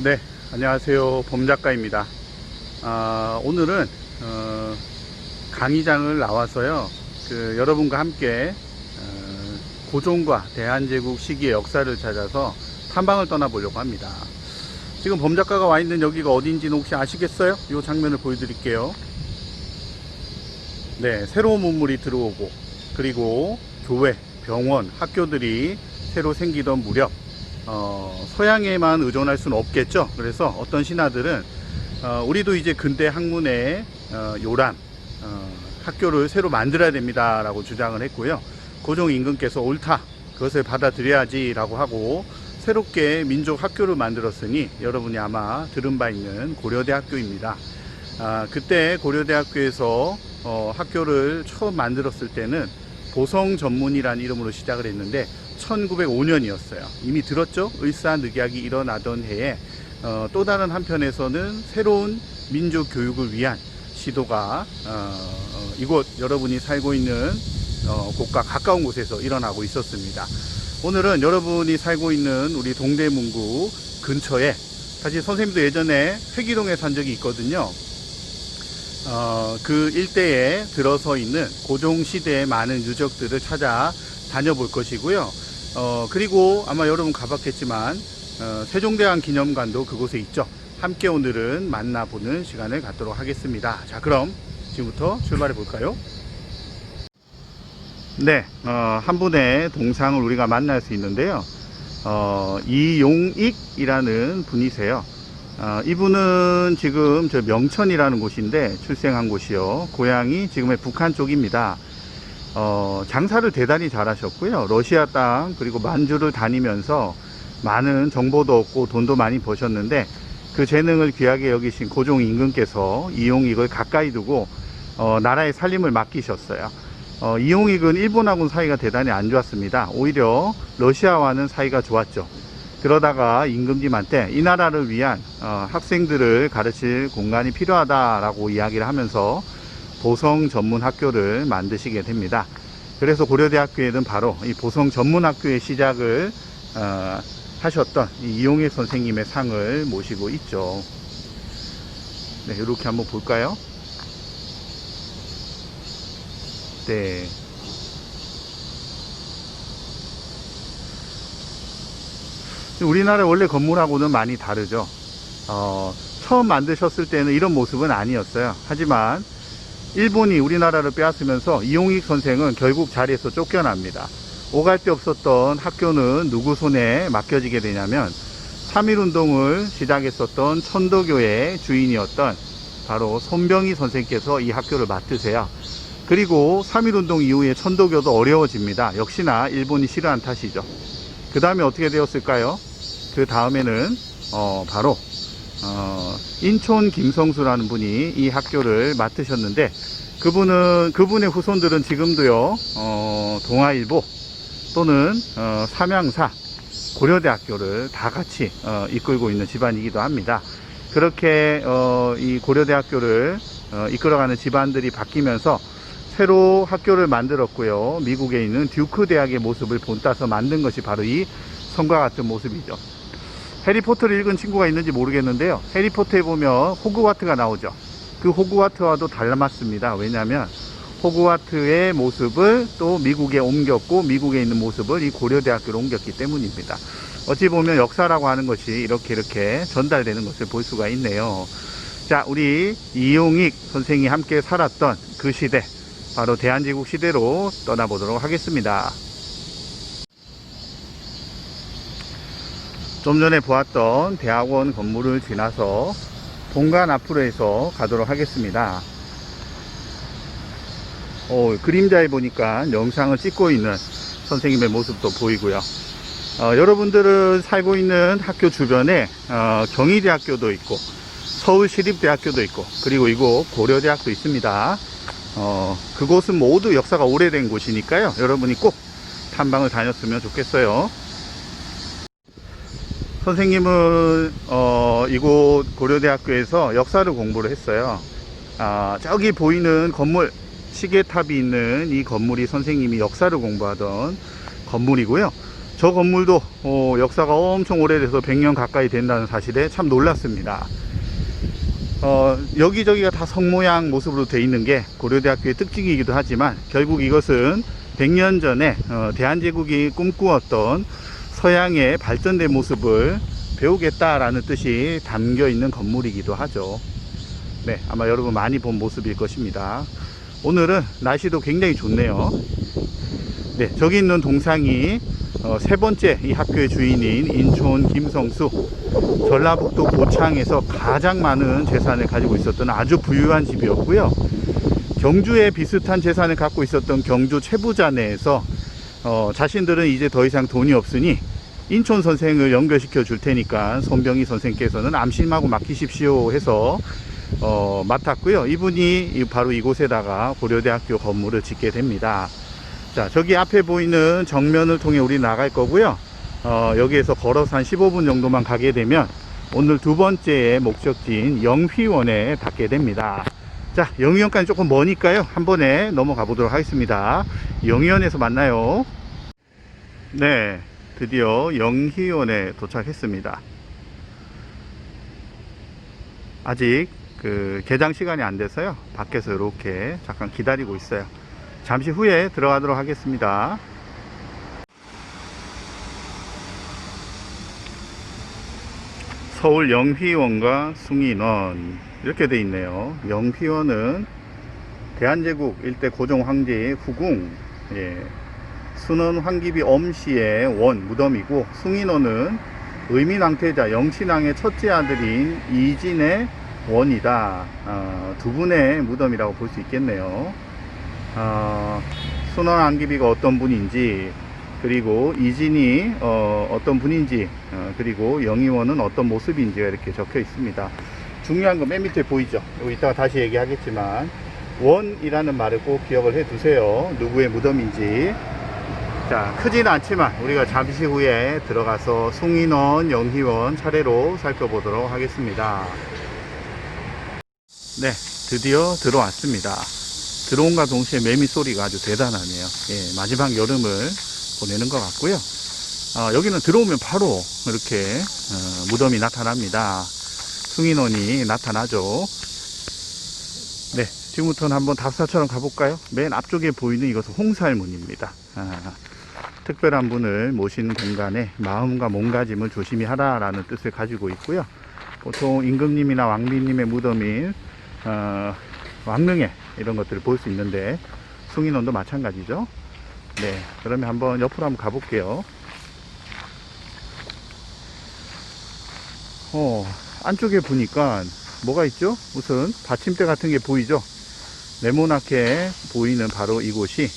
네, 안녕하세요. 범작가입니다. 오늘은 강의장을 나와서요. 여러분과 함께 고종과 대한제국 시기의 역사를 찾아서 탐방을 떠나보려고 합니다. 지금 범작가가 와 있는 여기가 어딘지는 혹시 아시겠어요? 이 장면을 보여드릴게요. 네, 새로운 문물이 들어오고, 그리고 교회, 병원, 학교들이 새로 생기던 무렵 서양에만 의존할 수는 없겠죠. 그래서 어떤 신하들은 우리도 이제 근대 학문의 요람 학교를 새로 만들어야 됩니다 라고 주장을 했고요. 고종 임금께서 옳다, 그것을 받아들여야지 라고 하고 새롭게 민족 학교를 만들었으니 여러분이 아마 들은 바 있는 고려대학교입니다. 그때 고려대학교에서 학교를 처음 만들었을 때는 보성전문이라는 이름으로 시작을 했는데 1905년이었어요. 이미 들었죠? 을사늑약이 일어나던 해에 또 다른 한편에서는 새로운 민족 교육을 위한 시도가 이곳 여러분이 살고 있는 곳과 가까운 곳에서 일어나고 있었습니다. 오늘은 여러분이 살고 있는 우리 동대문구 근처에, 사실 선생님도 예전에 회기동에 산 적이 있거든요. 그 일대에 들어서 있는 고종시대의 많은 유적들을 찾아 다녀볼 것이고요. 그리고 아마 여러분 가봤겠지만 세종대왕 기념관도 그곳에 있죠. 함께 오늘은 만나보는 시간을 갖도록 하겠습니다. 자, 그럼 지금부터 출발해 볼까요? 네, 한 분의 동상을 우리가 만날 수 있는데요. 이용익이라는 분이세요. 이분은 지금 저 명천이라는 곳인데 출생한 곳이요. 고향이 지금의 북한 쪽입니다. 장사를 대단히 잘하셨고요. 러시아 땅 그리고 만주를 다니면서 많은 정보도 얻고 돈도 많이 버셨는데 그 재능을 귀하게 여기신 고종 임금께서 이용익을 가까이 두고 나라의 살림을 맡기셨어요. 이용익은 일본하고는 사이가 대단히 안 좋았습니다. 오히려 러시아와는 사이가 좋았죠. 그러다가 임금님한테 이 나라를 위한 학생들을 가르칠 공간이 필요하다라고 이야기를 하면서 보성 전문 학교를 만드시게 됩니다. 그래서 고려대학교에는 바로 이 보성 전문 학교의 시작을 하셨던 이용익 선생님의 상을 모시고 있죠. 네, 이렇게 한번 볼까요? 네. 우리나라 원래 건물하고는 많이 다르죠. 처음 만드셨을 때는 이런 모습은 아니었어요. 하지만 일본이 우리나라를 빼앗으면서 이용익 선생은 결국 자리에서 쫓겨납니다. 오갈 데 없었던 학교는 누구 손에 맡겨지게 되냐면 3.1운동을 시작했었던 천도교의 주인이었던 바로 손병희 선생께서 이 학교를 맡으세요. 그리고 3.1운동 이후에 천도교도 어려워집니다. 역시나 일본이 싫어한 탓이죠. 그 다음에 어떻게 되었을까요? 그 다음에는 바로 인촌 김성수라는 분이 이 학교를 맡으셨는데 그분의 후손들은 지금도요 동아일보 또는 삼양사 고려대학교를 다 같이 이끌고 있는 집안이기도 합니다. 그렇게 이 고려대학교를 이끌어가는 집안들이 바뀌면서 새로 학교를 만들었고요. 미국에 있는 듀크 대학의 모습을 본따서 만든 것이 바로 이 성과 같은 모습이죠. 해리포터를 읽은 친구가 있는지 모르겠는데요. 해리포터에 보면 호그와트가 나오죠. 그 호그와트와도 닮았습니다. 왜냐하면 호그와트의 모습을 또 미국에 옮겼고 미국에 있는 모습을 이 고려대학교로 옮겼기 때문입니다. 어찌 보면 역사라고 하는 것이 이렇게 전달되는 것을 볼 수가 있네요. 자, 우리 이용익 선생이 함께 살았던 그 시대, 바로 대한제국 시대로 떠나보도록 하겠습니다. 좀 전에 보았던 대학원 건물을 지나서 본관 앞으로 해서 가도록 하겠습니다. 그림자에 보니까 영상을 찍고 있는 선생님의 모습도 보이고요. 여러분들은 살고 있는 학교 주변에 경희대학교도 있고 서울시립대학교도 있고 그리고 이곳 고려대학도 있습니다. 그곳은 모두 역사가 오래된 곳이니까요. 여러분이 꼭 탐방을 다녔으면 좋겠어요. 선생님은 이곳 고려대학교에서 역사를 공부를 했어요. 저기 보이는 건물, 시계탑이 있는 이 건물이 선생님이 역사를 공부하던 건물이고요. 저 건물도 역사가 엄청 오래돼서 100년 가까이 된다는 사실에 참 놀랐습니다. 여기저기가 다 성 모양 모습으로 되어 있는 게 고려대학교의 특징이기도 하지만, 결국 이것은 100년 전에 대한제국이 꿈꾸었던 서양의 발전된 모습을 배우겠다라는 뜻이 담겨 있는 건물이기도 하죠. 네, 아마 여러분 많이 본 모습일 것입니다. 오늘은 날씨도 굉장히 좋네요. 네, 저기 있는 동상이 세 번째 이 학교의 주인인 인촌 김성수, 전라북도 고창에서 가장 많은 재산을 가지고 있었던 아주 부유한 집이었고요. 경주에 비슷한 재산을 갖고 있었던 경주 최부자네에서 자신들은 이제 더 이상 돈이 없으니 인촌 선생을 연결시켜 줄 테니까 손병희 선생께서는 암심하고 맡기십시오 해서 맡았고요. 이분이 바로 이곳에다가 고려대학교 건물을 짓게 됩니다. 자, 저기 앞에 보이는 정면을 통해 우리 나갈 거고요. 여기에서 걸어서 한 15분 정도만 가게 되면 오늘 두 번째 목적지인 영휘원에 닿게 됩니다. 자, 영휘원까지 조금 머니까요, 한 번에 넘어가 보도록 하겠습니다. 영휘원에서 만나요. 네, 드디어 영휘원에 도착했습니다. 아직 개장 시간이 안 돼서요, 밖에서 이렇게 잠깐 기다리고 있어요. 잠시 후에 들어가도록 하겠습니다. 서울 영휘원과 숭인원 이렇게 돼 있네요. 영휘원은 대한제국 일대 고종 황제의 후궁, 순원 황기비 엄씨의 원 무덤이고, 숭인원은 의민왕태자 영신왕의 첫째 아들인 이진의 원이다. 두 분의 무덤이라고 볼 수 있겠네요. 순원 황기비가 어떤 분인지, 그리고 이진이 어떤 분인지, 그리고 영희원은 어떤 모습인지가 이렇게 적혀 있습니다. 중요한 건 맨 밑에 보이죠? 이따가 다시 얘기하겠지만 원이라는 말을 꼭 기억을 해 두세요. 누구의 무덤인지. 자, 크지는 않지만 우리가 잠시 후에 들어가서 숭인원, 영희원 차례로 살펴보도록 하겠습니다. 네, 드디어 들어왔습니다. 들어온과 동시에 매미 소리가 아주 대단하네요. 마지막 여름을 보내는 것 같고요. 여기는 들어오면 바로 이렇게 무덤이 나타납니다. 숭인원이 나타나죠. 네, 지금부터는 한번 답사처럼 가볼까요? 맨 앞쪽에 보이는 이것은 홍살문입니다. 특별한 분을 모신 공간에 마음과 몸가짐을 조심히 하라라는 뜻을 가지고 있고요. 보통 임금님이나 왕비님의 무덤인 왕릉에 이런 것들을 볼 수 있는데, 숭인원도 마찬가지죠. 네, 그러면 한번 옆으로 한번 가볼게요. 안쪽에 보니까 뭐가 있죠? 우선 받침대 같은 게 보이죠? 네모나게 보이는 바로 이곳이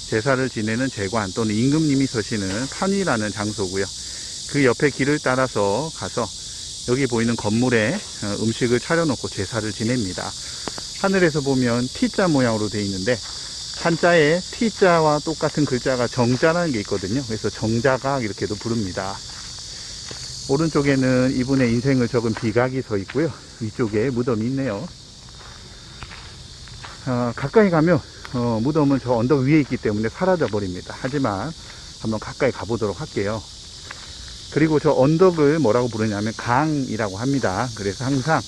제사를 지내는 제관 또는 임금님이 서시는 판이라는 장소고요. 그 옆에 길을 따라서 가서 여기 보이는 건물에 음식을 차려놓고 제사를 지냅니다. 하늘에서 보면 T자 모양으로 되어 있는데, 한자에 T자와 똑같은 글자가 정자라는 게 있거든요. 그래서 정자각 이렇게도 부릅니다. 오른쪽에는 이분의 인생을 적은 비각이 서 있고요. 위쪽에 무덤이 있네요. 가까이 가면 무덤은 저 언덕 위에 있기 때문에 사라져 버립니다. 하지만 한번 가까이 가보도록 할게요. 그리고 저 언덕을 뭐라고 부르냐면 강이라고 합니다. 그래서 항상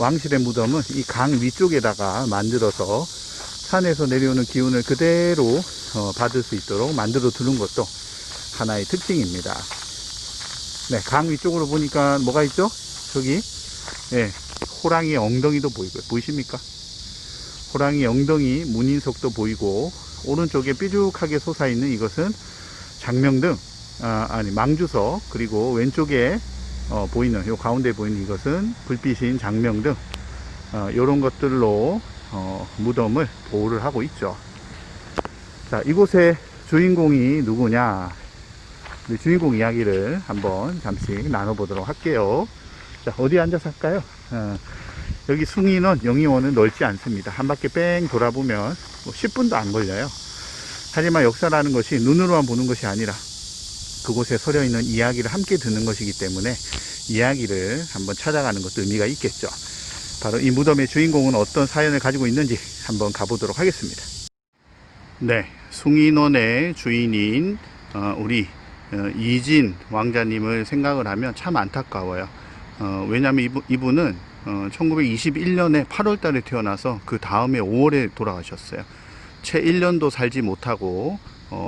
왕실의 무덤은 이 강 위쪽에다가 만들어서 산에서 내려오는 기운을 그대로 받을 수 있도록 만들어 두는 것도 하나의 특징입니다. 네, 강 위쪽으로 보니까 뭐가 있죠? 저기 호랑이의 엉덩이도 보이고요. 보이십니까? 호랑이 엉덩이 문인석도 보이고, 오른쪽에 삐죽하게 솟아있는 이것은 장명등, 망주석, 그리고 왼쪽에 보이는, 요 가운데 보이는 이것은 불빛인 장명등, 요런 것들로 무덤을 보호를 하고 있죠. 자, 이곳의 주인공이 누구냐? 주인공 이야기를 한번 잠시 나눠보도록 할게요. 자, 어디 앉아서 할까요? 여기 숭인원, 영희원은 넓지 않습니다. 한 바퀴 뺑 돌아보면 10분도 안 걸려요. 하지만 역사라는 것이 눈으로만 보는 것이 아니라 그곳에 서려 있는 이야기를 함께 듣는 것이기 때문에 이야기를 한번 찾아가는 것도 의미가 있겠죠. 바로 이 무덤의 주인공은 어떤 사연을 가지고 있는지 한번 가보도록 하겠습니다. 네, 숭인원의 주인인 우리 이진 왕자님을 생각을 하면 참 안타까워요. 왜냐하면 이분은 1921년에 8월 달에 태어나서 그 다음에 5월에 돌아가셨어요. 채 1년도 살지 못하고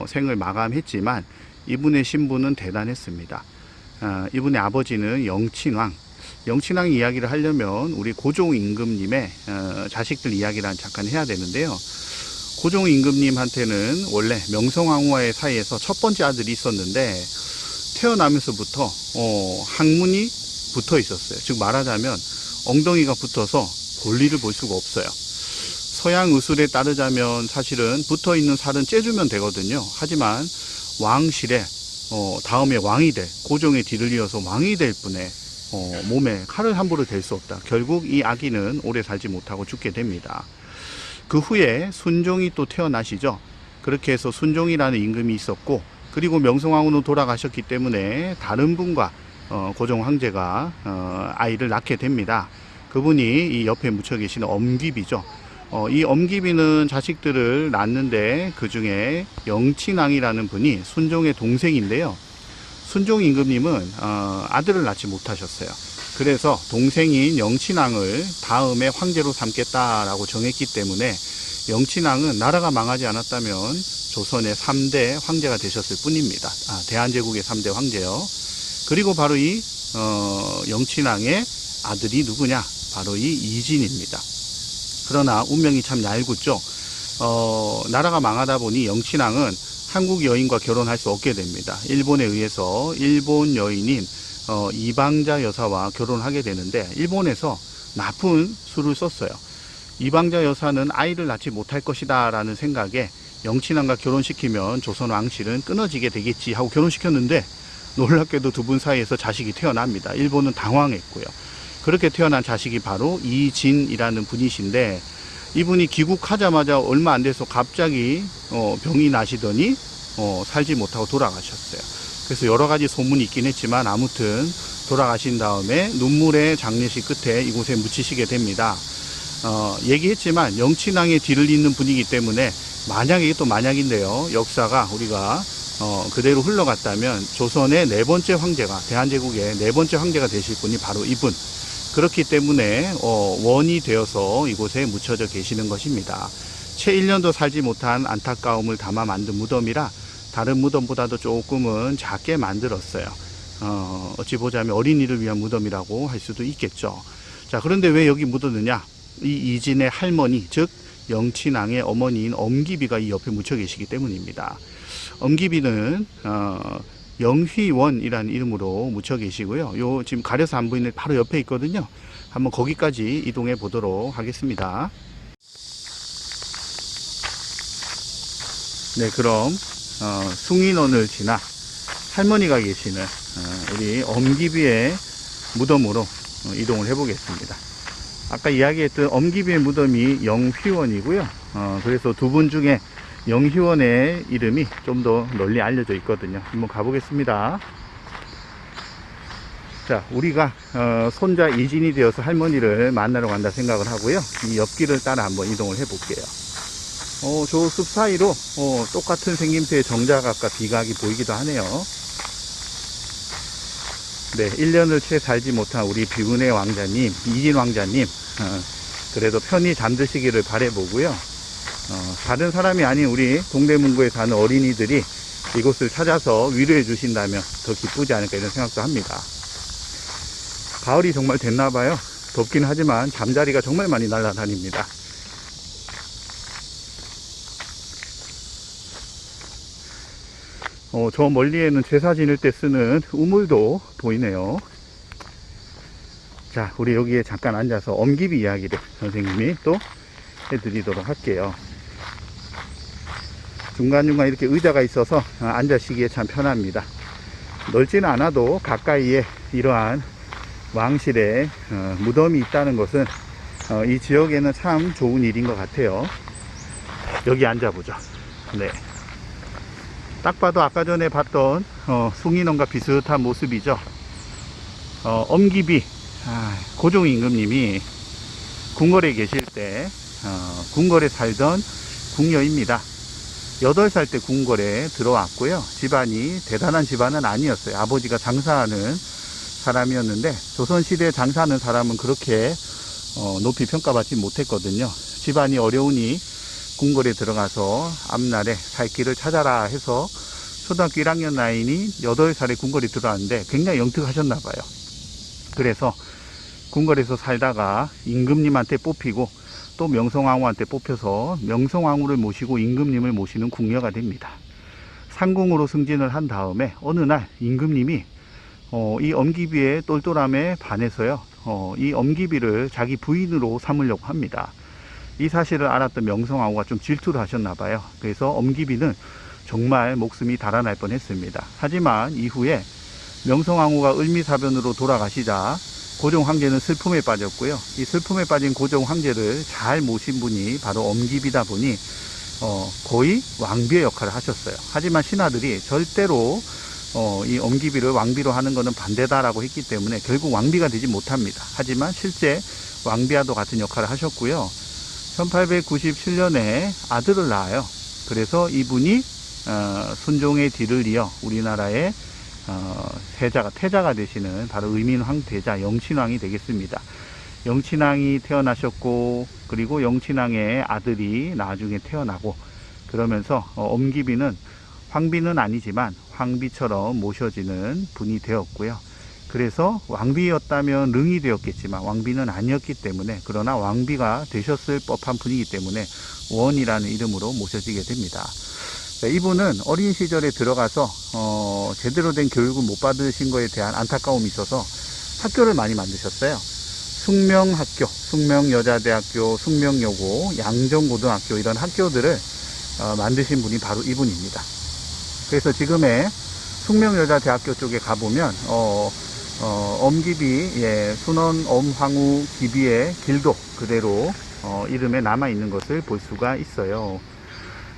생을 마감했지만 이분의 신분은 대단했습니다. 이분의 아버지는 영친왕. 영친왕 이야기를 하려면 우리 고종 임금님의 자식들 이야기를 잠깐 해야 되는데요. 고종 임금님한테는 원래 명성황후와의 사이에서 첫 번째 아들이 있었는데 태어나면서부터 항문이 붙어 있었어요. 즉 말하자면 엉덩이가 붙어서 볼일을 볼 수가 없어요. 서양 의술에 따르자면 사실은 붙어 있는 살은 째주면 되거든요. 하지만 왕실에 다음에 왕이 될, 고종의 뒤를 이어서 왕이 될 분의 몸에 칼을 함부로 댈 수 없다. 결국 이 아기는 오래 살지 못하고 죽게 됩니다. 그 후에 순종이 또 태어나시죠. 그렇게 해서 순종이라는 임금이 있었고, 그리고 명성황후는 돌아가셨기 때문에 다른 분과 고종 황제가 아이를 낳게 됩니다. 그분이 이 옆에 묻혀 계시는 엄귀비죠. 이 엄귀비는 자식들을 낳는데 그 중에 영친왕이라는 분이 순종의 동생인데요. 순종 임금님은 아들을 낳지 못하셨어요. 그래서 동생인 영친왕을 다음에 황제로 삼겠다라고 정했기 때문에 영친왕은 나라가 망하지 않았다면 조선의 3대 황제가 되셨을 뿐입니다. 대한제국의 3대 황제요. 그리고 바로 이 영친왕의 아들이 누구냐? 바로 이 이진입니다. 그러나 운명이 참 얄궂죠. 나라가 망하다 보니 영친왕은 한국 여인과 결혼할 수 없게 됩니다. 일본에 의해서 일본 여인인 이방자 여사와 결혼하게 되는데 일본에서 나쁜 수를 썼어요. 이방자 여사는 아이를 낳지 못할 것이다 라는 생각에 영친왕과 결혼시키면 조선 왕실은 끊어지게 되겠지 하고 결혼시켰는데 놀랍게도 두 분 사이에서 자식이 태어납니다. 일본은 당황했고요. 그렇게 태어난 자식이 바로 이진이라는 분이신데 이분이 귀국하자마자 얼마 안 돼서 갑자기 병이 나시더니 살지 못하고 돌아가셨어요. 그래서 여러 가지 소문이 있긴 했지만 아무튼 돌아가신 다음에 눈물의 장례식 끝에 이곳에 묻히시게 됩니다. 얘기했지만 영친왕의 뒤를 잇는 분이기 때문에 만약에, 이게 또 만약인데요, 역사가 우리가 그대로 흘러갔다면 조선의 네 번째 황제가, 대한제국의 네 번째 황제가 되실 분이 바로 이분. 그렇기 때문에 원이 되어서 이곳에 묻혀져 계시는 것입니다. 채 1년도 살지 못한 안타까움을 담아 만든 무덤이라 다른 무덤보다도 조금은 작게 만들었어요. 어찌 보자면 어린이를 위한 무덤이라고 할 수도 있겠죠. 자, 그런데 왜 여기 묻었느냐? 이 이진의 할머니, 즉 영친왕의 어머니인 엄기비가 이 옆에 묻혀 계시기 때문입니다. 엄기비는 영휘원이라는 이름으로 묻혀 계시고요. 요 지금 가려서 안 보이는 바로 옆에 있거든요. 한번 거기까지 이동해 보도록 하겠습니다. 네, 그럼 숭인원을 지나 할머니가 계시는 우리 엄기비의 무덤으로 이동을 해 보겠습니다. 아까 이야기했던 엄기비의 무덤이 영휘원이고요. 그래서 두 분 중에 영희원의 이름이 좀 더 널리 알려져 있거든요. 한번 가보겠습니다. 자, 우리가 손자 이진이 되어서 할머니를 만나러 간다 생각을 하고요. 이 옆길을 따라 한번 이동을 해 볼게요. 저 숲 사이로 똑같은 생김새의 정자각과 비각이 보이기도 하네요. 네, 1년을 채 살지 못한 우리 비운의 왕자님, 이진 왕자님, 그래도 편히 잠드시기를 바라보고요. 다른 사람이 아닌 우리 동대문구에 사는 어린이들이 이곳을 찾아서 위로해 주신다면 더 기쁘지 않을까 이런 생각도 합니다. 가을이 정말 됐나봐요. 덥긴 하지만 잠자리가 정말 많이 날아다닙니다. 저 멀리에는 제사 지낼 때 쓰는 우물도 보이네요. 자, 우리 여기에 잠깐 앉아서 엄기비 이야기를 선생님이 또 해드리도록 할게요. 중간중간 이렇게 의자가 있어서 앉으시기에 참 편합니다. 넓지는 않아도 가까이에 이러한 왕실의 무덤이 있다는 것은 이 지역에는 참 좋은 일인 것 같아요. 여기 앉아보죠. 네. 딱 봐도 아까 전에 봤던 숭인원과 비슷한 모습이죠. 엄기비 고종 임금님이 궁궐에 계실 때 궁궐에 살던 궁녀입니다. 8살 때 궁궐에 들어왔고요. 집안이 대단한 집안은 아니었어요. 아버지가 장사하는 사람이었는데 조선시대에 장사하는 사람은 그렇게 높이 평가받지 못했거든요. 집안이 어려우니 궁궐에 들어가서 앞날에 살 길을 찾아라 해서 초등학교 1학년 나이니 8살에 궁궐에 들어왔는데 굉장히 영특하셨나봐요. 그래서 궁궐에서 살다가 임금님한테 뽑히고 또 명성황후한테 뽑혀서 명성황후를 모시고 임금님을 모시는 궁녀가 됩니다. 상궁으로 승진을 한 다음에 어느 날 임금님이 이 엄기비의 똘똘함에 반해서요, 이 엄기비를 자기 부인으로 삼으려고 합니다. 이 사실을 알았던 명성황후가 좀 질투를 하셨나봐요. 그래서 엄기비는 정말 목숨이 달아날 뻔했습니다. 하지만 이후에 명성황후가 을미사변으로 돌아가시자 고종 황제는 슬픔에 빠졌고요. 이 슬픔에 빠진 고종 황제를 잘 모신 분이 바로 엄기비다 보니 거의 왕비의 역할을 하셨어요. 하지만 신하들이 절대로 이 엄기비를 왕비로 하는 것은 반대다라고 했기 때문에 결국 왕비가 되지 못합니다. 하지만 실제 왕비와도 같은 역할을 하셨고요. 1897년에 아들을 낳아요. 그래서 이분이 순종의 뒤를 이어 우리나라의 태자가 되시는 바로 의민황태자 영친왕이 되겠습니다. 영친왕이 태어나셨고, 그리고 영친왕의 아들이 나중에 태어나고, 그러면서 엄기비는 황비는 아니지만 황비처럼 모셔지는 분이 되었고요. 그래서 왕비였다면 릉이 되었겠지만 왕비는 아니었기 때문에, 그러나 왕비가 되셨을 법한 분이기 때문에 원이라는 이름으로 모셔지게 됩니다. 이분은 어린 시절에 들어가서 제대로 된 교육을 못 받으신 것에 대한 안타까움이 있어서 학교를 많이 만드셨어요. 숙명학교, 숙명여자대학교, 숙명여고, 양정고등학교, 이런 학교들을 만드신 분이 바로 이분입니다. 그래서 지금의 숙명여자대학교 쪽에 가보면 엄기비, 순원 엄황후 기비의 길도 그대로 이름에 남아 있는 것을 볼 수가 있어요.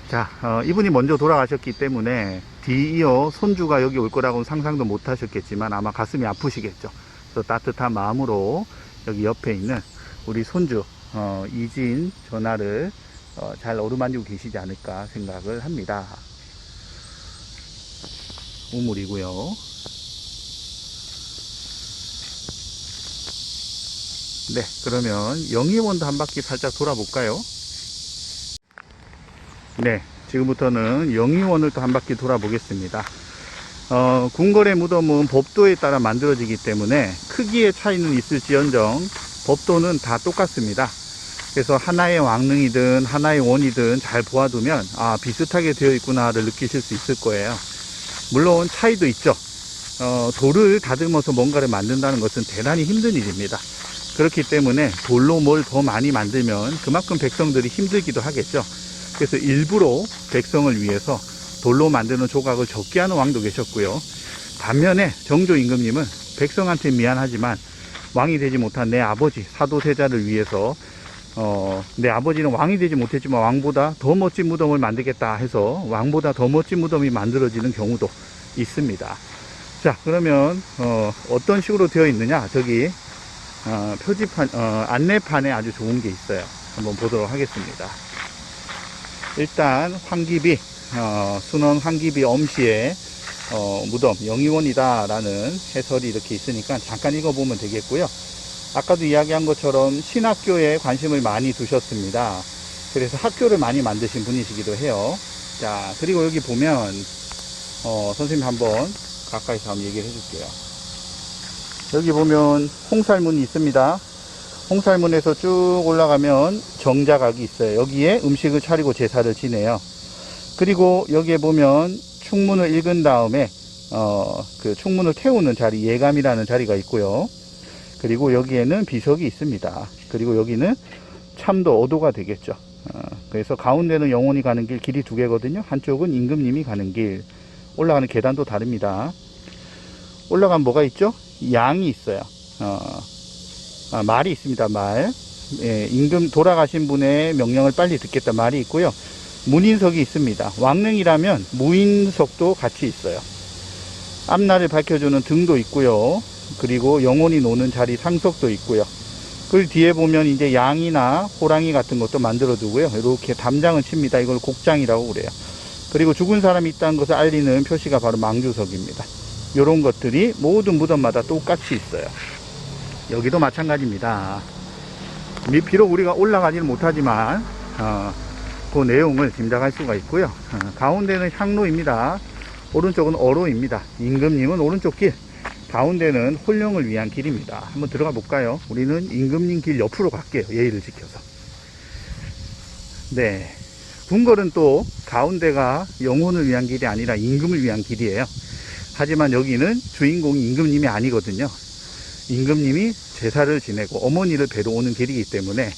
자, 이분이 먼저 돌아가셨기 때문에 뒤이어 손주가 여기 올 거라고는 상상도 못 하셨겠지만 아마 가슴이 아프시겠죠. 그래서 따뜻한 마음으로 여기 옆에 있는 우리 손주 이진 전하를 잘 어루만지고 계시지 않을까 생각을 합니다. 우물이고요. 네, 그러면 영희원도 한 바퀴 살짝 돌아볼까요? 네, 지금부터는 영희원을 또 한 바퀴 돌아보겠습니다. 궁궐의 무덤은 법도에 따라 만들어지기 때문에 크기의 차이는 있을지언정 법도는 다 똑같습니다. 그래서 하나의 왕릉이든 하나의 원이든 잘 보아두면 비슷하게 되어 있구나를 느끼실 수 있을 거예요. 물론 차이도 있죠. 돌을 다듬어서 뭔가를 만든다는 것은 대단히 힘든 일입니다. 그렇기 때문에 돌로 뭘 더 많이 만들면 그만큼 백성들이 힘들기도 하겠죠. 그래서 일부러 백성을 위해서 돌로 만드는 조각을 적게 하는 왕도 계셨고요. 반면에 정조 임금님은 백성한테 미안하지만 왕이 되지 못한 내 아버지 사도세자를 위해서 내 아버지는 왕이 되지 못했지만 왕보다 더 멋진 무덤을 만들겠다 해서 왕보다 더 멋진 무덤이 만들어지는 경우도 있습니다. 자, 그러면 어떤 식으로 되어 있느냐, 저기 표지판 안내판에 아주 좋은 게 있어요. 한번 보도록 하겠습니다. 일단 황기비, 순원 황기비 엄씨의 무덤 영희원이다 라는 해설이 이렇게 있으니까 잠깐 읽어보면 되겠고요. 아까도 이야기한 것처럼 신학교에 관심을 많이 두셨습니다. 그래서 학교를 많이 만드신 분이시기도 해요. 자, 그리고 여기 보면 선생님 한번 가까이서 한번 얘기를 해줄게요. 여기 보면 홍살문이 있습니다. 홍살문에서 쭉 올라가면 정자각이 있어요. 여기에 음식을 차리고 제사를 지내요. 그리고 여기에 보면 충문을 읽은 다음에 그 충문을 태우는 자리, 예감이라는 자리가 있고요. 그리고 여기에는 비석이 있습니다. 그리고 여기는 참도 어도가 되겠죠. 그래서 가운데는 영혼이 가는 길, 길이 두 개거든요. 한쪽은 임금님이 가는 길. 올라가는 계단도 다릅니다. 올라가면 뭐가 있죠? 양이 있어요. 말이 있습니다. 말. 임금 돌아가신 분의 명령을 빨리 듣겠다 말이 있고요. 문인석이 있습니다. 왕릉이라면 무인석도 같이 있어요. 앞날을 밝혀주는 등도 있고요. 그리고 영혼이 노는 자리 상석도 있고요. 그 뒤에 보면 이제 양이나 호랑이 같은 것도 만들어 두고요. 이렇게 담장을 칩니다. 이걸 곡장이라고 그래요. 그리고 죽은 사람이 있다는 것을 알리는 표시가 바로 망주석입니다. 이런 것들이 모든 무덤마다 똑같이 있어요. 여기도 마찬가지입니다. 비록 우리가 올라가지는 못하지만 그 내용을 짐작할 수가 있고요. 가운데는 향로입니다. 오른쪽은 어로입니다. 임금님은 오른쪽 길, 가운데는 홀령을 위한 길입니다. 한번 들어가 볼까요? 우리는 임금님 길 옆으로 갈게요. 예의를 지켜서. 네, 궁궐은 또 가운데가 영혼을 위한 길이 아니라 임금을 위한 길이에요. 하지만 여기는 주인공이 임금님이 아니거든요. 임금님이 제사를 지내고 어머니를 뵈러 오는 길이기 때문에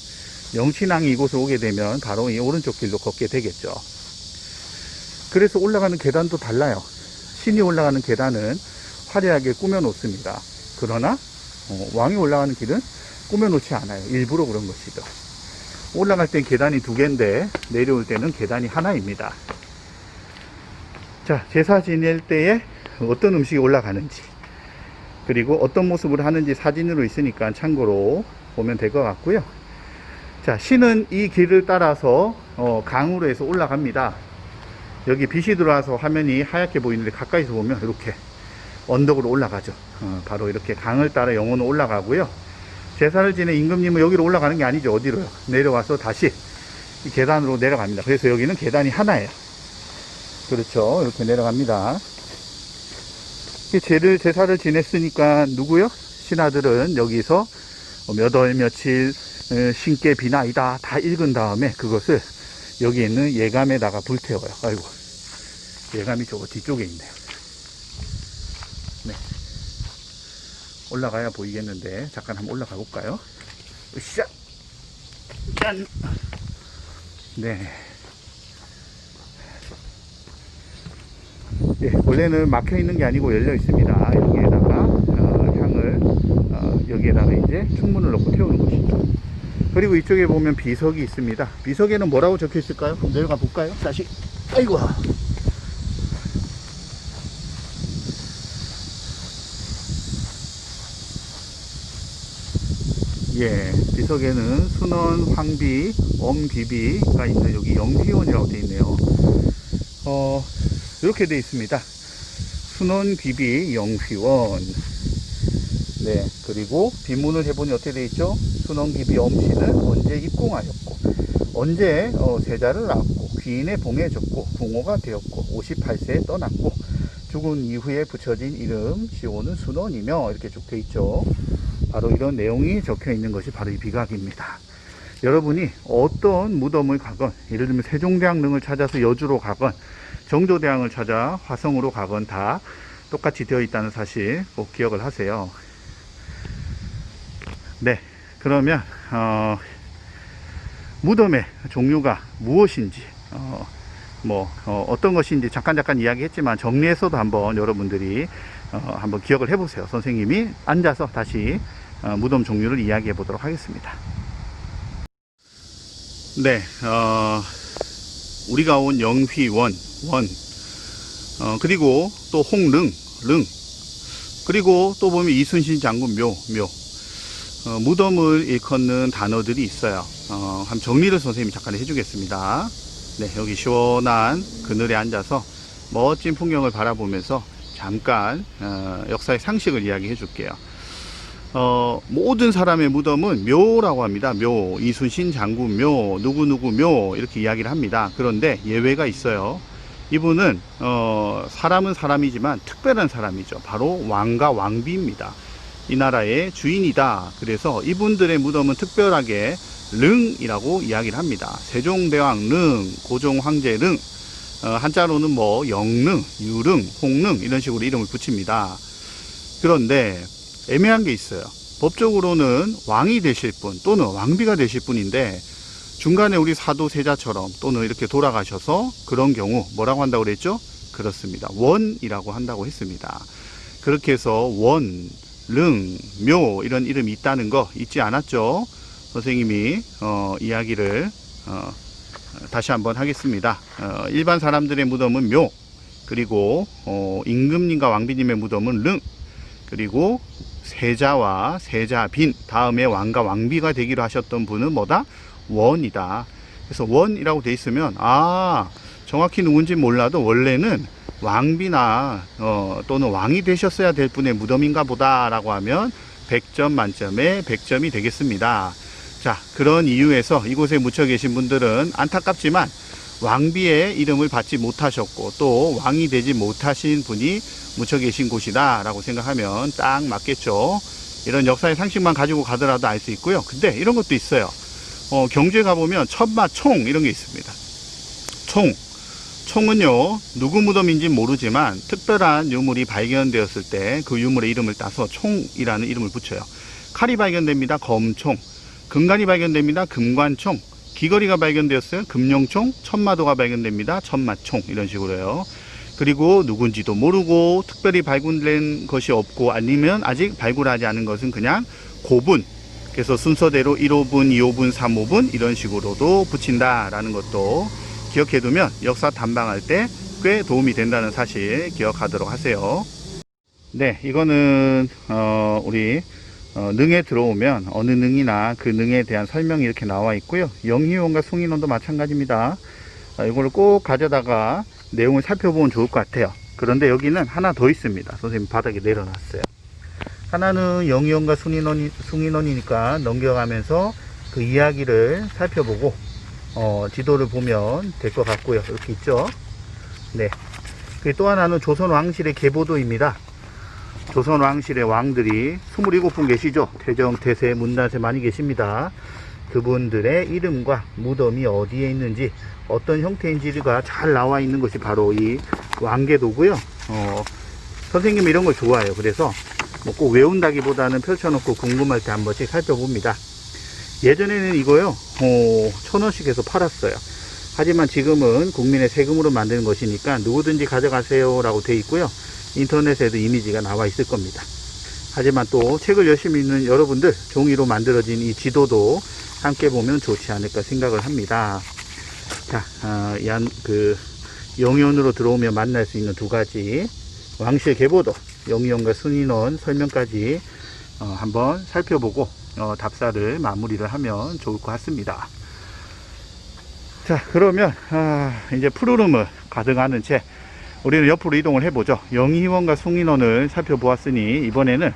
영신왕이 이곳을 오게 되면 바로 이 오른쪽 길로 걷게 되겠죠. 그래서 올라가는 계단도 달라요. 신이 올라가는 계단은 화려하게 꾸며 놓습니다. 그러나 왕이 올라가는 길은 꾸며 놓지 않아요. 일부러 그런 것이죠. 올라갈 땐 계단이 2개인데 내려올 때는 계단이 하나입니다. 자, 제사 지낼 때에 어떤 음식이 올라가는지, 그리고 어떤 모습을 하는지 사진으로 있으니까 참고로 보면 될 것 같고요. 자, 신은 이 길을 따라서 강으로 해서 올라갑니다. 여기 빛이 들어와서 화면이 하얗게 보이는데 가까이서 보면 이렇게 언덕으로 올라가죠. 바로 이렇게 강을 따라 영혼은 올라가고요. 제사를 지내 임금님은 여기로 올라가는 게 아니죠. 어디로요? 내려와서 다시 이 계단으로 내려갑니다. 그래서 여기는 계단이 하나예요. 그렇죠. 이렇게 내려갑니다. 제사를 지냈으니까 누구요? 신하들은 여기서 몇 월 며칠 신께 비나이다 다 읽은 다음에 그것을 여기 있는 예감에다가 불태워요. 아이고, 예감이 저거 뒤쪽에 있네요. 네, 올라가야 보이겠는데 잠깐 한번 올라가 볼까요? 으쌰, 짠. 네. 예, 원래는 막혀 있는 게 아니고 열려 있습니다. 여기에다가 향을 여기에다가 이제 충문을 넣고 태우는 것이죠. 그리고 이쪽에 보면 비석이 있습니다. 비석에는 뭐라고 적혀 있을까요? 그럼 내려가 볼까요? 다시. 아이고. 예, 비석에는 순원, 황비, 엄귀비가 있는 여기 영휘원이라고 되어 있네요. 이렇게 되어 있습니다. 순원, 귀비, 영휘원. 네, 그리고 비문을 해보니 어떻게 되어 있죠? 순원, 귀비, 엄씨는 언제 입궁하였고, 언제 세자를 낳았고, 귀인의 봉에 졌고, 궁호가 되었고, 58세에 떠났고, 죽은 이후에 붙여진 이름 시호는 순원이며, 이렇게 쭉 되어 있죠. 바로 이런 내용이 적혀 있는 것이 바로 이 비각입니다. 여러분이 어떤 무덤을 가건, 예를 들면 세종대왕 등을 찾아서 여주로 가건, 정조대왕을 찾아 화성으로 가건 다 똑같이 되어 있다는 사실 꼭 기억을 하세요. 네, 그러면 무덤의 종류가 무엇인지 어떤 것인지 잠깐 이야기했지만 정리해서도 한번 여러분들이 한번 기억을 해보세요. 선생님이 앉아서 다시 무덤 종류를 이야기해 보도록 하겠습니다. 네, 우리가 온 영휘원, 그리고 또 홍릉, 그리고 또 보면 이순신 장군 묘, 무덤을 일컫는 단어들이 있어요. 한번 정리를 선생님이 잠깐 해주겠습니다. 네, 여기 시원한 그늘에 앉아서 멋진 풍경을 바라보면서 잠깐 역사의 상식을 이야기해 줄게요. 모든 사람의 무덤은 묘라고 합니다. 묘, 이순신 장군 묘, 누구누구 묘 이렇게 이야기를 합니다. 그런데 예외가 있어요. 이분은 사람은 사람이지만 특별한 사람이죠. 바로 왕과 왕비입니다. 이 나라의 주인이다. 그래서 이분들의 무덤은 특별하게 릉이라고 이야기를 합니다. 세종대왕 릉, 고종 황제 릉, 한자로는 뭐 영릉, 유릉, 홍릉 이런 식으로 이름을 붙입니다. 그런데 애매한 게 있어요. 법적으로는 왕이 되실 분 또는 왕비가 되실 분인데 중간에 우리 사도세자처럼 또는 이렇게 돌아가셔서 그런 경우 뭐라고 한다고 그랬죠? 그렇습니다. 원이라고 한다고 했습니다. 그렇게 해서 원, 릉, 묘 이런 이름이 있다는 거 잊지 않았죠? 선생님이 이야기를 다시 한번 하겠습니다. 일반 사람들의 무덤은 묘, 그리고 임금님과 왕비님의 무덤은 릉, 그리고 세자와 세자빈 다음에 왕과 왕비가 되기로 하셨던 분은 뭐다? 원이다. 그래서 원이라고 돼 있으면 정확히 누군지 몰라도 원래는 왕비나 또는 왕이 되셨어야 될 분의 무덤인가 보다 라고 하면 100점 만점에 100점이 되겠습니다. 자, 그런 이유에서 이곳에 묻혀 계신 분들은 안타깝지만 왕비의 이름을 받지 못하셨고 또 왕이 되지 못하신 분이 묻혀 계신 곳이다 라고 생각하면 딱 맞겠죠. 이런 역사의 상식만 가지고 가더라도 알 수 있고요. 근데 이런 것도 있어요. 경주에 가보면 천마총 이런 게 있습니다. 총은요, 누구 무덤인지 모르지만 특별한 유물이 발견되었을 때 그 유물의 이름을 따서 총이라는 이름을 붙여요. 칼이 발견됩니다. 검총. 금관이 발견됩니다. 금관총. 귀걸이가 발견되었어요. 금룡총. 천마도가 발견됩니다. 천마총. 이런 식으로요. 그리고 누군지도 모르고 특별히 발굴된 것이 없고 아니면 아직 발굴하지 않은 것은 그냥 고분. 그래서 순서대로 1호분, 2호분, 3호분 이런 식으로도 붙인다라는 것도 기억해두면 역사 탐방할 때 꽤 도움이 된다는 사실 기억하도록 하세요. 네, 이거는 우리 능에 들어오면 어느 능이나 그 능에 대한 설명이 이렇게 나와 있고요. 영희원과 숭인원도 마찬가지입니다. 이걸 꼭 가져다가 내용을 살펴보면 좋을 것 같아요. 그런데 여기는 하나 더 있습니다. 선생님 바닥에 내려놨어요. 하나는 영희원과 숭인원이니까 넘겨가면서 그 이야기를 살펴보고 지도를 보면 될 것 같고요. 이렇게 있죠. 네. 그리고 또 하나는 조선왕실의 계보도입니다. 조선왕실의 왕들이 27분 계시죠. 태정, 태세, 문단세 많이 계십니다. 그분들의 이름과 무덤이 어디에 있는지 어떤 형태인지가 잘 나와 있는 것이 바로 이 왕계도고요. 선생님이 이런 걸 좋아해요. 그래서 뭐 꼭 외운다기보다는 펼쳐놓고 궁금할 때 한 번씩 살펴봅니다. 예전에는 이거요 1,000원씩 해서 팔았어요. 하지만 지금은 국민의 세금으로 만드는 것이니까 누구든지 가져가세요 라고 되어 있고요. 인터넷에도 이미지가 나와 있을 겁니다. 하지만 또 책을 열심히 읽는 여러분들 종이로 만들어진 이 지도도 함께 보면 좋지 않을까 생각을 합니다. 자, 영희원으로 들어오면 만날 수 있는 두 가지 왕실 계보도, 영희원과 숭인원 설명까지 한번 살펴보고 답사를 마무리를 하면 좋을 것 같습니다. 자, 그러면 이제 푸르름을 가득하는 채 우리는 옆으로 이동을 해보죠. 영희원과 숭인원을 살펴보았으니 이번에는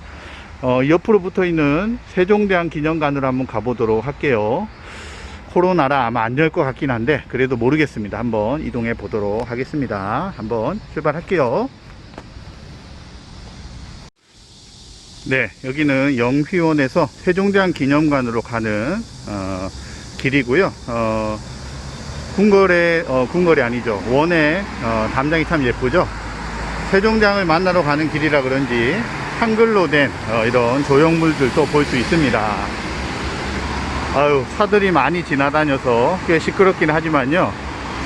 옆으로 붙어있는 세종대왕 기념관으로 한번 가보도록 할게요. 코로나라 아마 안 열 것 같긴 한데 그래도 모르겠습니다. 한번 이동해 보도록 하겠습니다. 한번 출발할게요. 네, 여기는 영희원에서 세종대왕 기념관으로 가는 길이고요. 궁궐이 아니죠. 원의 담장이 참 예쁘죠. 세종대왕을 만나러 가는 길이라 그런지 한글로 된 이런 조형물들도 볼 수 있습니다. 아유, 차들이 많이 지나다녀서 꽤 시끄럽긴 하지만요,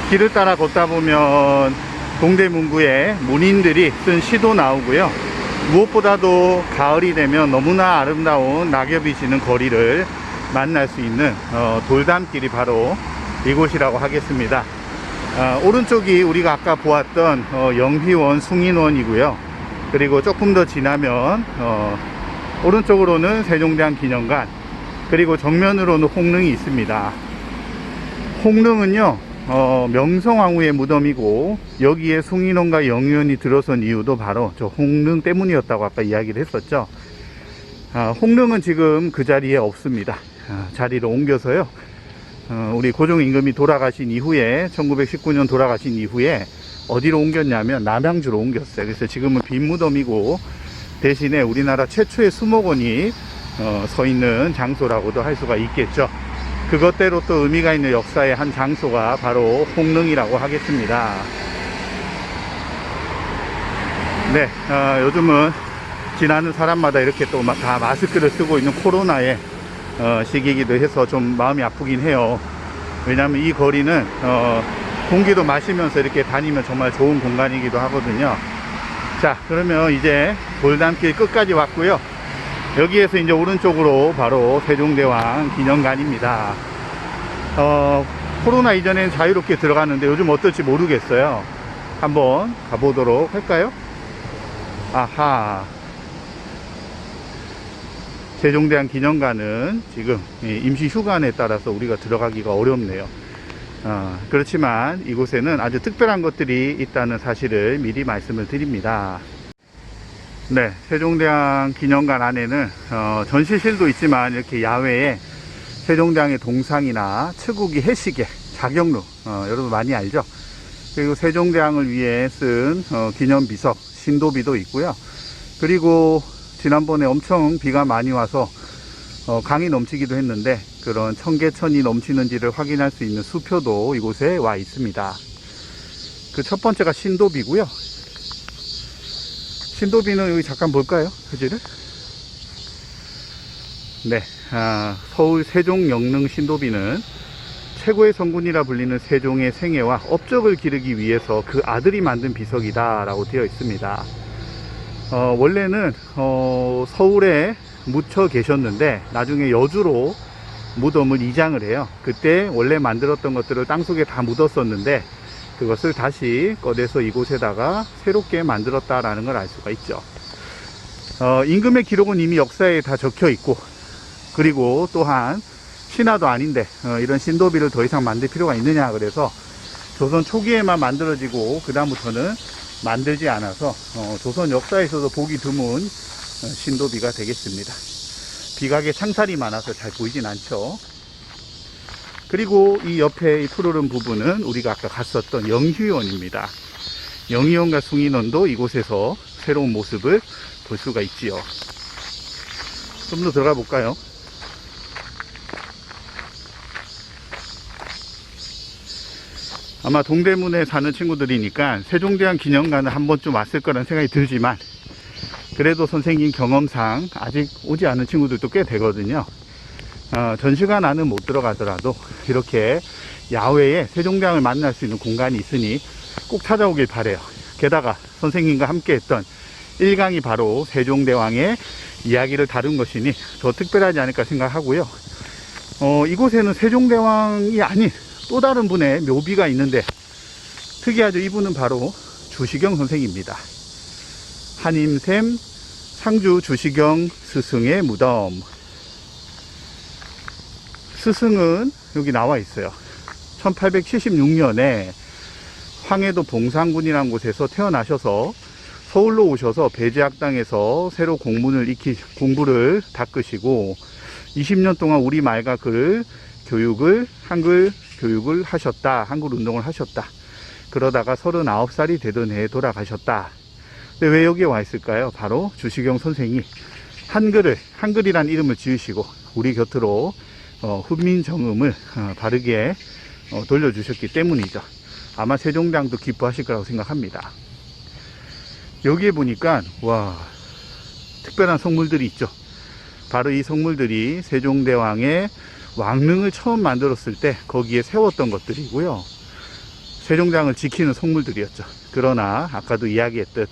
길을 따라 걷다 보면 동대문구에 문인들이 쓴 시도 나오고요. 무엇보다도 가을이 되면 너무나 아름다운 낙엽이 지는 거리를 만날 수 있는 돌담길이 바로 이곳이라고 하겠습니다. 오른쪽이 우리가 아까 보았던 영희원, 숭인원이고요. 그리고 조금 더 지나면 오른쪽으로는 세종대왕 기념관, 그리고 정면으로는 홍릉이 있습니다. 홍릉은요 명성황후의 무덤이고 여기에 숭인원과 영희원이 들어선 이유도 바로 저 홍릉 때문이었다고 아까 이야기를 했었죠. 홍릉은 지금 그 자리에 없습니다. 자리를 옮겨서요, 우리 고종 임금이 돌아가신 이후에 1919년 돌아가신 이후에 어디로 옮겼냐면 남양주로 옮겼어요. 그래서 지금은 빈 무덤이고 대신에 우리나라 최초의 수목원이 서 있는 장소라고도 할 수가 있겠죠. 그것대로 또 의미가 있는 역사의 한 장소가 바로 홍릉이라고 하겠습니다. 네, 요즘은 지나는 사람마다 이렇게 또 다 마스크를 쓰고 있는 코로나의 시기이기도 해서 좀 마음이 아프긴 해요. 왜냐하면 이 거리는 공기도 마시면서 이렇게 다니면 정말 좋은 공간이기도 하거든요. 자, 그러면 이제 돌담길 끝까지 왔고요. 여기에서 이제 오른쪽으로 바로 세종대왕 기념관입니다. 코로나 이전에는 자유롭게 들어갔는데 요즘 어떨지 모르겠어요. 한번 가보도록 할까요? 아하, 세종대왕 기념관은 지금 임시 휴관에 따라서 우리가 들어가기가 어렵네요. 그렇지만 이곳에는 아주 특별한 것들이 있다는 사실을 미리 말씀을 드립니다. 네, 세종대왕 기념관 안에는 전시실도 있지만 이렇게 야외에 세종대왕의 동상이나 측우기 해시계, 자경루, 여러분 많이 알죠? 그리고 세종대왕을 위해 쓴 기념비석, 신도비도 있고요. 그리고 지난번에 엄청 비가 많이 와서 강이 넘치기도 했는데 그런 청계천이 넘치는지를 확인할 수 있는 수표도 이곳에 와 있습니다. 그 첫 번째가 신도비고요. 신도비는 여기 잠깐 볼까요? 표지를. 네, 서울 세종 영릉 신도비는 최고의 성군이라 불리는 세종의 생애와 업적을 기르기 위해서 그 아들이 만든 비석이다 라고 되어 있습니다. 원래는 서울에 묻혀 계셨는데 나중에 여주로 무덤을 이장을 해요. 그때 원래 만들었던 것들을 땅속에 다 묻었었는데 그것을 다시 꺼내서 이곳에다가 새롭게 만들었다라는 걸 알 수가 있죠. 임금의 기록은 이미 역사에 다 적혀 있고, 그리고 또한 신화도 아닌데 이런 신도비를 더 이상 만들 필요가 있느냐, 그래서 조선 초기에만 만들어지고 그 다음부터는 만들지 않아서 조선 역사에서도 보기 드문 신도비가 되겠습니다. 비각에 창살이 많아서 잘 보이진 않죠. 그리고 이 옆에 이 푸르른 부분은 우리가 아까 갔었던 영희원입니다. 영희원과 숭인원도 이곳에서 새로운 모습을 볼 수가 있지요. 좀 더 들어가 볼까요? 아마 동대문에 사는 친구들이니까 세종대왕 기념관을 한 번쯤 왔을 거란 생각이 들지만, 그래도 선생님 경험상 아직 오지 않은 친구들도 꽤 되거든요. 전시관 안은 못 들어가더라도 이렇게 야외에 세종대왕을 만날 수 있는 공간이 있으니 꼭 찾아오길 바래요. 게다가 선생님과 함께 했던 1강이 바로 세종대왕의 이야기를 다룬 것이니 더 특별하지 않을까 생각하고요. 이곳에는 세종대왕이 아닌 또 다른 분의 묘비가 있는데 특이하죠. 이분은 바로 주시경 선생입니다. 한임샘 상주 주시경 스승의 무덤. 스승은 여기 나와 있어요. 1876년에 황해도 봉산군이라는 곳에서 태어나셔서 서울로 오셔서 배제학당에서 새로 공부를 닦으시고 20년 동안 우리말과 글 교육을, 한글 교육을 하셨다. 한글 운동을 하셨다. 그러다가 39살이 되던 해에 돌아가셨다. 근데 왜 여기에 와 있을까요? 바로 주시경 선생이 한글이란 이름을 지으시고 우리 곁으로 훈민정음을 바르게 돌려주셨기 때문이죠. 아마 세종대왕도 기뻐하실 거라고 생각합니다. 여기에 보니까 와, 특별한 성물들이 있죠. 바로 이 성물들이 세종대왕의 왕릉을 처음 만들었을 때 거기에 세웠던 것들이고요. 세종대왕을 지키는 성물들이었죠. 그러나 아까도 이야기했듯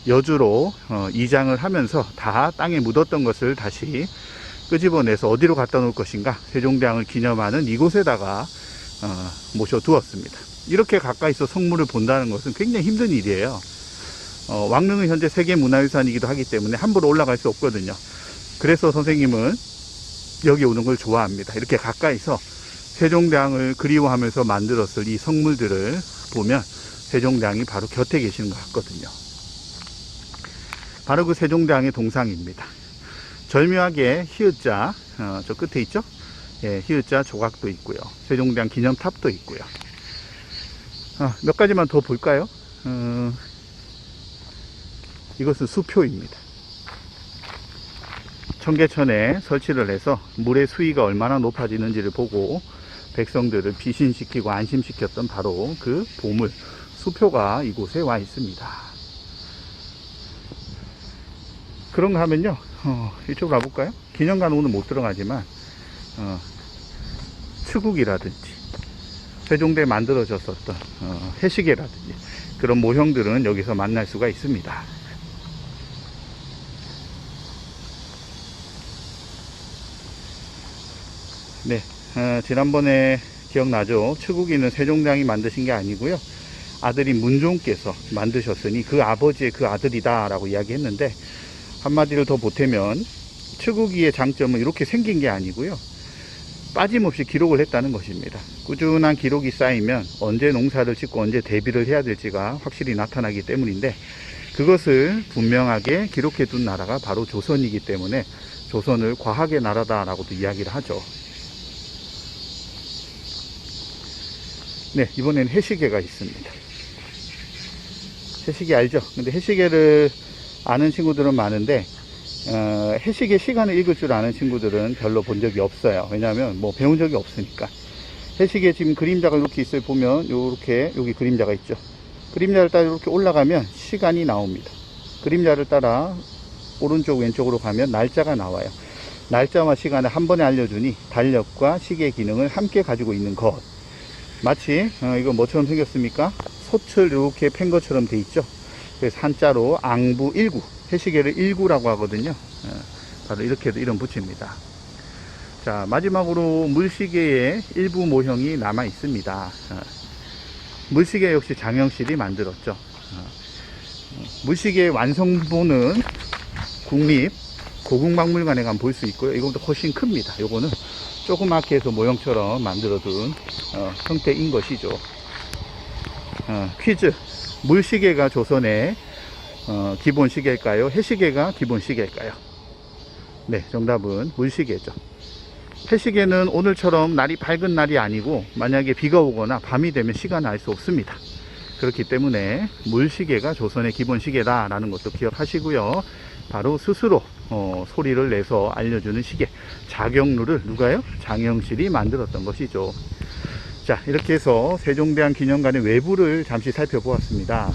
여주로 이장을 하면서 다 땅에 묻었던 것을 다시 끄집어내서 어디로 갖다 놓을 것인가, 세종대왕을 기념하는 이곳에다가 모셔두었습니다. 이렇게 가까이서 성물을 본다는 것은 굉장히 힘든 일이에요. 왕릉은 현재 세계문화유산이기도 하기 때문에 함부로 올라갈 수 없거든요. 그래서 선생님은 여기 오는 걸 좋아합니다. 이렇게 가까이서 세종대왕을 그리워하면서 만들었을 이 성물들을 보면 세종대왕이 바로 곁에 계시는 것 같거든요. 바로 그 세종대왕의 동상입니다. 절묘하게 히읗자, 저 끝에 있죠? 예, 히읗자 조각도 있고요. 세종대왕 기념탑도 있고요. 몇 가지만 더 볼까요? 이것은 수표입니다. 청계천에 설치를 해서 물의 수위가 얼마나 높아지는지를 보고 백성들을 피신시키고 안심시켰던 바로 그 보물, 수표가 이곳에 와 있습니다. 그런가 하면요, 이쪽으로 가볼까요? 기념관 오늘 못 들어가지만 추국이라든지 세종대에 만들어졌었던 해시계라든지 그런 모형들은 여기서 만날 수가 있습니다. 네, 지난번에 기억나죠? 추국이는 세종대왕이 만드신 게 아니고요, 아들이 문종께서 만드셨으니 그 아버지의 그 아들이다 라고 이야기했는데, 한마디를 더 보태면 추국이의 장점은 이렇게 생긴 게 아니고요, 빠짐없이 기록을 했다는 것입니다. 꾸준한 기록이 쌓이면 언제 농사를 짓고 언제 대비를 해야 될지가 확실히 나타나기 때문인데, 그것을 분명하게 기록해 둔 나라가 바로 조선이기 때문에 조선을 과학의 나라다라고도 이야기를 하죠. 네, 이번에는 해시계가 있습니다. 해시계 알죠? 근데 해시계를 아는 친구들은 많은데, 해시계 시간을 읽을 줄 아는 친구들은 별로 본 적이 없어요. 왜냐하면 뭐 배운 적이 없으니까. 해시계 지금 그림자가 이렇게 있어요. 보면 이렇게 여기 그림자가 있죠. 그림자를 따라 이렇게 올라가면 시간이 나옵니다. 그림자를 따라 오른쪽 왼쪽으로 가면 날짜가 나와요. 날짜와 시간을 한 번에 알려주니 달력과 시계 기능을 함께 가지고 있는 것. 마치 이거 뭐처럼 생겼습니까? 솥을 이렇게 팬 것처럼 돼 있죠. 그래서 한자로 앙부 19, 해시계를 19라고 하거든요. 바로 이렇게도 이름 붙입니다. 자, 마지막으로 물시계의 일부 모형이 남아 있습니다. 물시계 역시 장영실이 만들었죠. 물시계의 완성본은 국립 고궁박물관에 가면 볼 수 있고요. 이것도 훨씬 큽니다. 요거는 조그맣게 해서 모형처럼 만들어둔 형태인 것이죠. 퀴즈. 물시계가 조선의 기본 시계일까요? 해시계가 기본 시계일까요? 네, 정답은 물시계죠. 해시계는 오늘처럼 날이 밝은 날이 아니고 만약에 비가 오거나 밤이 되면 시간을 알 수 없습니다. 그렇기 때문에 물시계가 조선의 기본 시계다 라는 것도 기억하시고요. 바로 스스로 소리를 내서 알려주는 시계, 자경루를 누가요? 장영실이 만들었던 것이죠. 자, 이렇게 해서 세종대왕 기념관의 외부를 잠시 살펴보았습니다.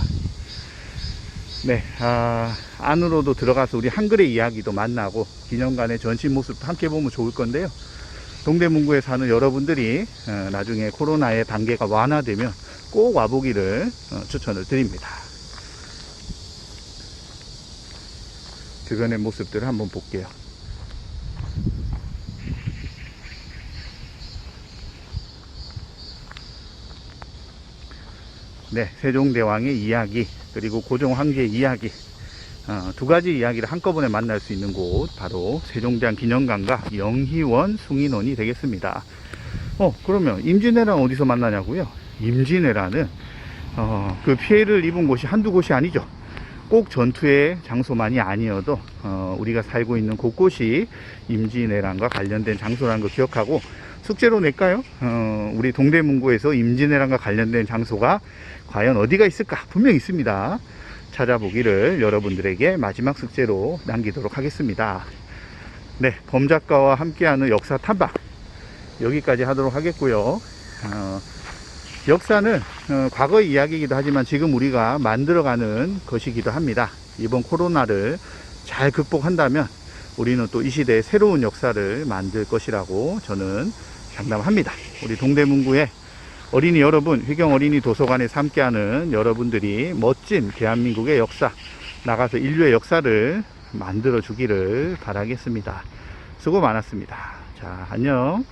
네, 안으로도 들어가서 우리 한글의 이야기도 만나고 기념관의 전신 모습도 함께 보면 좋을 건데요. 동대문구에 사는 여러분들이 나중에 코로나의 단계가 완화되면 꼭 와보기를 추천을 드립니다. 주변의 모습들을 한번 볼게요. 네, 세종대왕의 이야기, 그리고 고종황제의 이야기, 두 가지 이야기를 한꺼번에 만날 수 있는 곳, 바로 세종대왕 기념관과 영희원 숭인원이 되겠습니다. 그러면 임진왜란 어디서 만나냐고요? 임진왜란은 그 피해를 입은 곳이 한두 곳이 아니죠. 꼭 전투의 장소만이 아니어도 우리가 살고 있는 곳곳이 임진왜란과 관련된 장소라는 거 기억하고, 숙제로 낼까요? 우리 동대문구에서 임진왜란과 관련된 장소가 과연 어디가 있을까? 분명히 있습니다. 찾아보기를 여러분들에게 마지막 숙제로 남기도록 하겠습니다. 네, 범작가와 함께하는 역사 탐방 여기까지 하도록 하겠고요. 역사는 과거의 이야기이기도 하지만 지금 우리가 만들어가는 것이기도 합니다. 이번 코로나를 잘 극복한다면 우리는 또 이 시대의 새로운 역사를 만들 것이라고 저는 장담합니다. 우리 동대문구의 어린이 여러분, 휘경 어린이 도서관에서 함께하는 여러분들이 멋진 대한민국의 역사, 나가서 인류의 역사를 만들어 주기를 바라겠습니다. 수고 많았습니다. 자, 안녕.